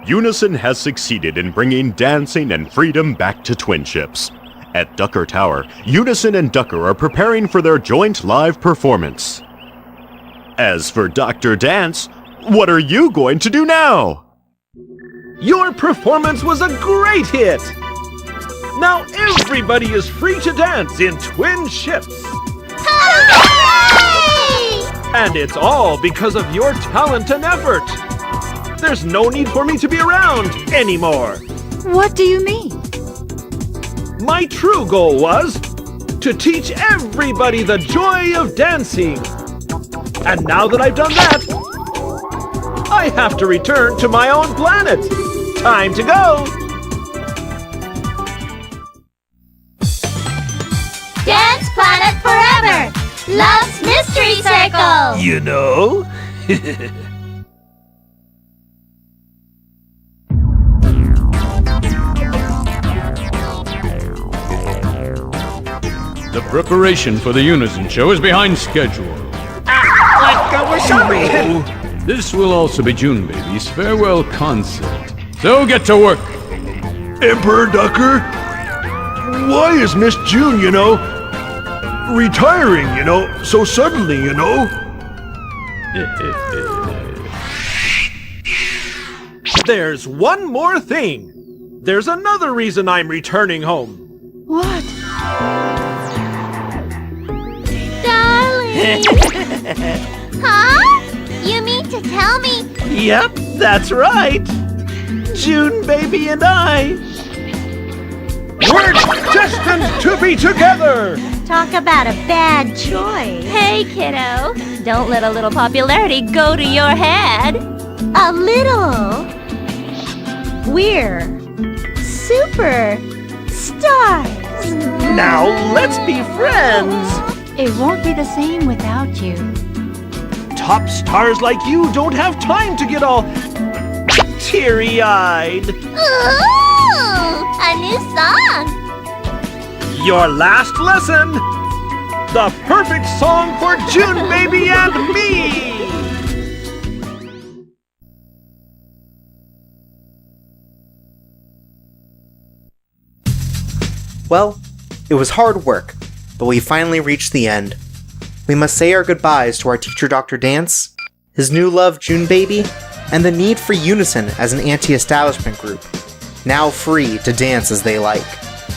UNiSON has succeeded in bringing dancing and freedom back to Twin Ships. At Ducker Tower, UNiSON and Ducker are preparing for their joint live performance. As for Dr. Dance, what are you going to do now? Your performance was a great hit! Now everybody is free to dance in Twin Ships! Hooray! And it's all because of your talent and effort! There's no need for me to be around anymore! What do you mean? My true goal was to teach everybody the joy of dancing! And now that I've done that, I have to return to my own planet! Time to go! Dance Planet Forever! Love's Mystery Circle! You know? The preparation for the UNiSON show is behind schedule. We're sorry! This will also be June Baby's farewell concert. So get to work! Emperor Ducker? Why is Miss June, retiring, so suddenly, There's one more thing. There's another reason I'm returning home. What? Darling! Huh? You mean to tell me? Yep, that's right. June Baby and I. We're destined to be together! Talk about a bad choice. Hey, kiddo. Don't let a little popularity go to your head. A little. We're super stars. Now let's be friends. It won't be the same without you. Top stars like you don't have time to get all teary-eyed. Ooh! A new song! Your last lesson! The perfect song for June Baby and me! Well, it was hard work, but we finally reached the end. We must say our goodbyes to our teacher Dr. Dance, his new love June Baby, and the need for UNiSON as an anti-establishment group, now free to dance as they like.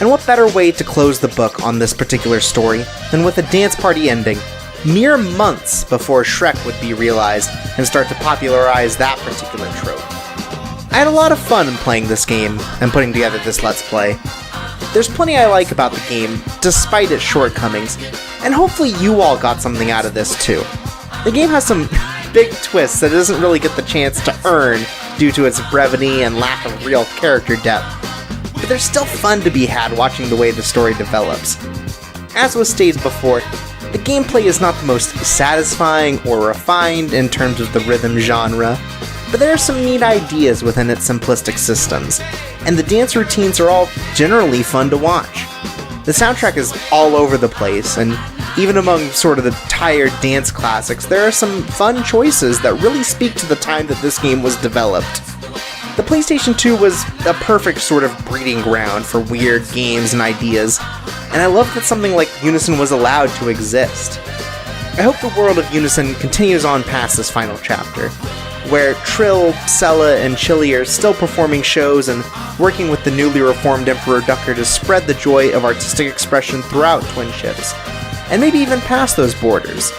And what better way to close the book on this particular story than with a dance party ending, mere months before Shrek would be realized and start to popularize that particular trope. I had a lot of fun in playing this game and putting together this Let's Play. There's plenty I like about the game, despite its shortcomings, and hopefully you all got something out of this too. The game has some big twists that it doesn't really get the chance to earn due to its brevity and lack of real character depth, but there's still fun to be had watching the way the story develops. As was stated before, the gameplay is not the most satisfying or refined in terms of the rhythm genre, but there are some neat ideas within its simplistic systems, and the dance routines are all generally fun to watch. The soundtrack is all over the place, and even among sort of the tired dance classics, there are some fun choices that really speak to the time that this game was developed. The PlayStation 2 was a perfect sort of breeding ground for weird games and ideas, and I love that something like UNiSON was allowed to exist. I hope the world of UNiSON continues on past this final chapter, where Trill, Sella, and Chili are still performing shows and working with the newly reformed Emperor Ducker to spread the joy of artistic expression throughout Twin Ships, and maybe even past those borders.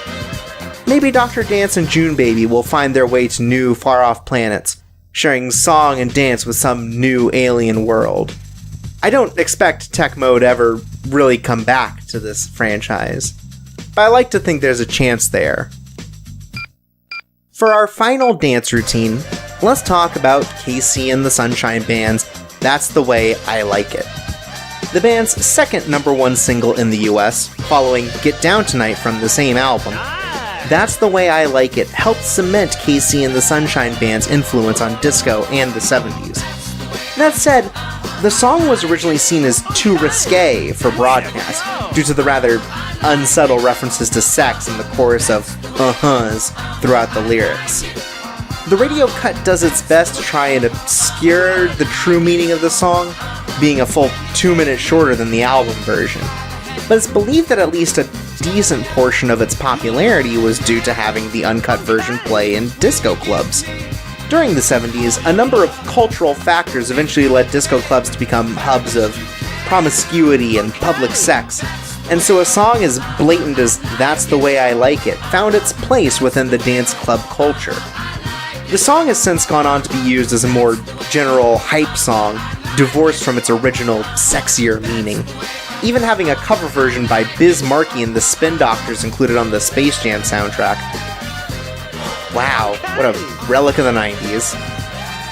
Maybe Dr. Dance and June Baby will find their way to new, far-off planets, sharing song and dance with some new alien world. I don't expect Tech Mode ever really come back to this franchise, but I like to think there's a chance there. For our final dance routine, let's talk about KC and the Sunshine Band's That's the Way I Like It. The band's second #1 single in the US, following Get Down Tonight from the same album, That's the Way I Like It helped cement KC and the Sunshine Band's influence on disco and the 70s. That said, the song was originally seen as too risque for broadcast, due to the rather unsubtle references to sex in the chorus of uh-huhs throughout the lyrics. The radio cut does its best to try and obscure the true meaning of the song, being a full 2 minutes shorter than the album version. But it's believed that at least a decent portion of its popularity was due to having the uncut version play in disco clubs. During the 70s, a number of cultural factors eventually led disco clubs to become hubs of promiscuity and public sex, and so a song as blatant as That's the Way I Like It found its place within the dance club culture. The song has since gone on to be used as a more general hype song, divorced from its original, sexier meaning. Even having a cover version by Biz Markie and the Spin Doctors included on the Space Jam soundtrack. Wow, what a relic of the 90s.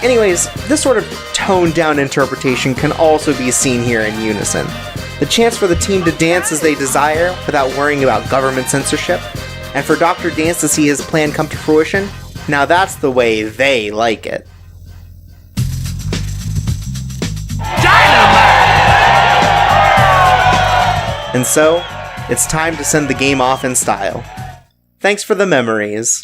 Anyways, this sort of toned-down interpretation can also be seen here in UNiSON. The chance for the team to dance as they desire without worrying about government censorship, and for Dr. Dance to see his plan come to fruition, now that's the way they like it. And so, it's time to send the game off in style. Thanks for the memories.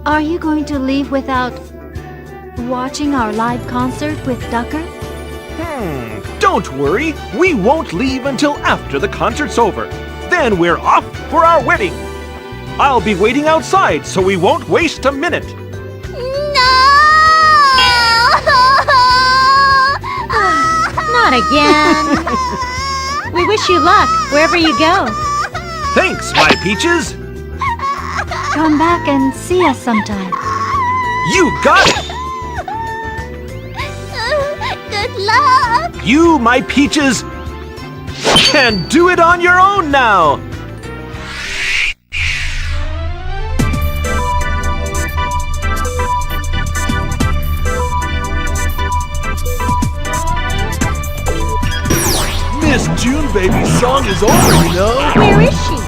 Are you going to leave without watching our live concert with Ducker? Don't worry, we won't leave until after the concert's over. Then we're off for our wedding. I'll be waiting outside, so we won't waste a minute. Not again. We wish you luck wherever you go. Thanks, my peaches. Come back and see us sometime. You got it. Good luck! You, my peaches, can do it on your own now. Miss June Baby's song is over, you know? Where is she?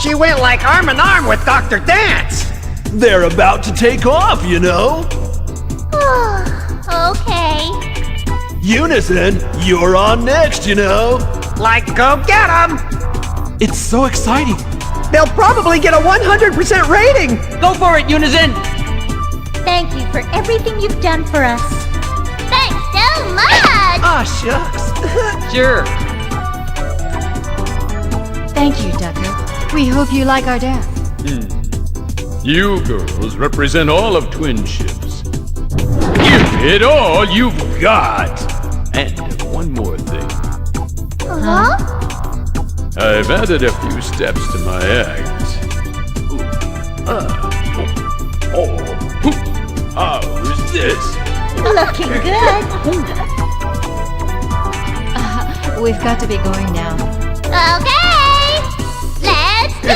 She went like arm in arm with Dr. Dance! They're about to take off, you know? Okay. UNiSON, you're on next, you know? Like, go get 'em! It's so exciting. They'll probably get a 100% rating! Go for it, UNiSON! Thank you for everything you've done for us. Thanks so much! Ah, shucks. Sure. Thank you, Ducker. We hope you like our dance. You girls represent all of Twin Ships. Give it all you've got! And one more thing. Huh? I've added a few steps to my act. How's this? Looking good. We've got to be going now. Okay! Let's do it!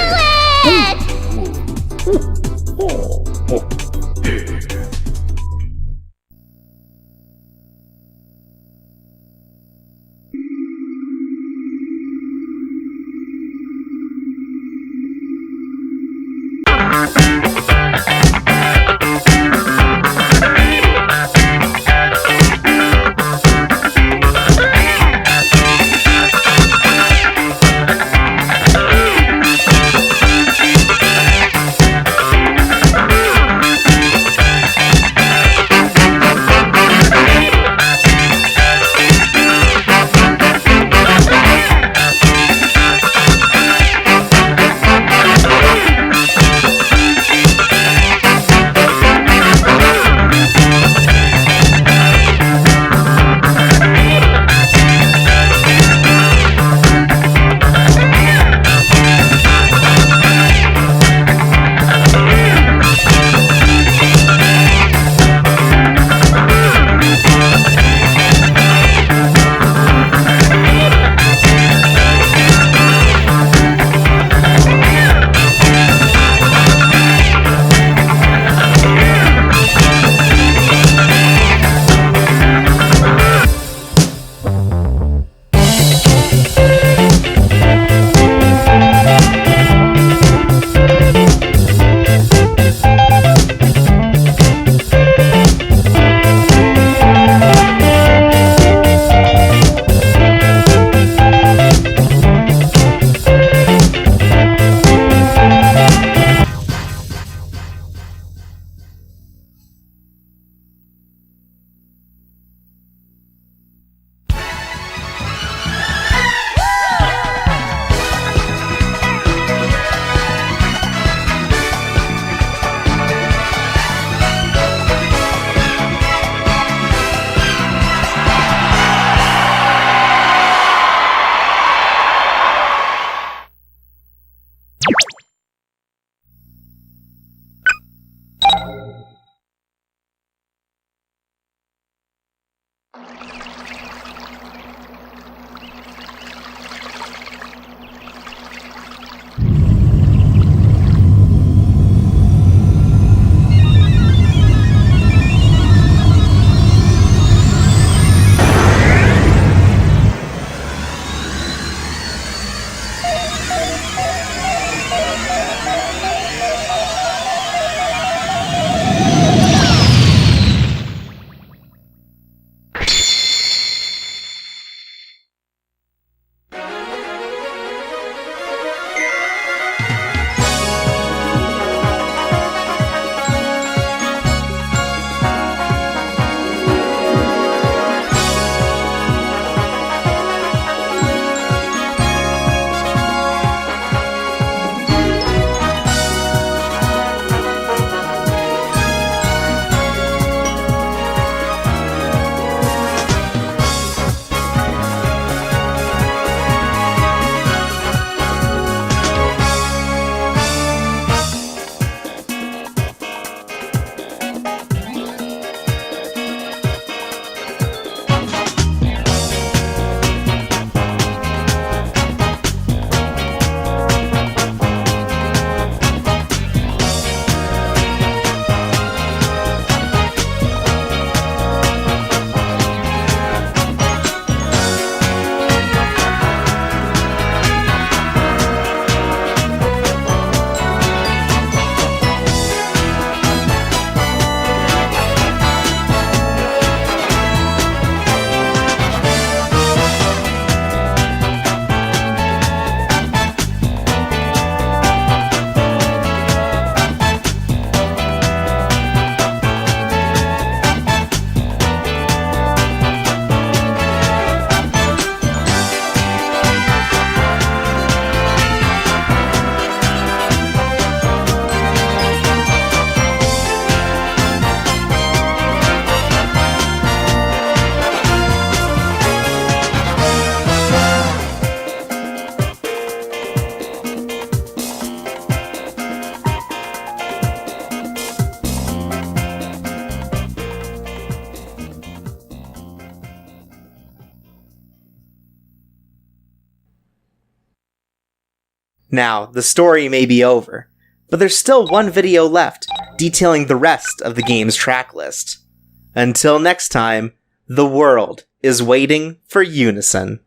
Now, the story may be over, but there's still one video left detailing the rest of the game's track list. Until next time, the world is waiting for UNiSON.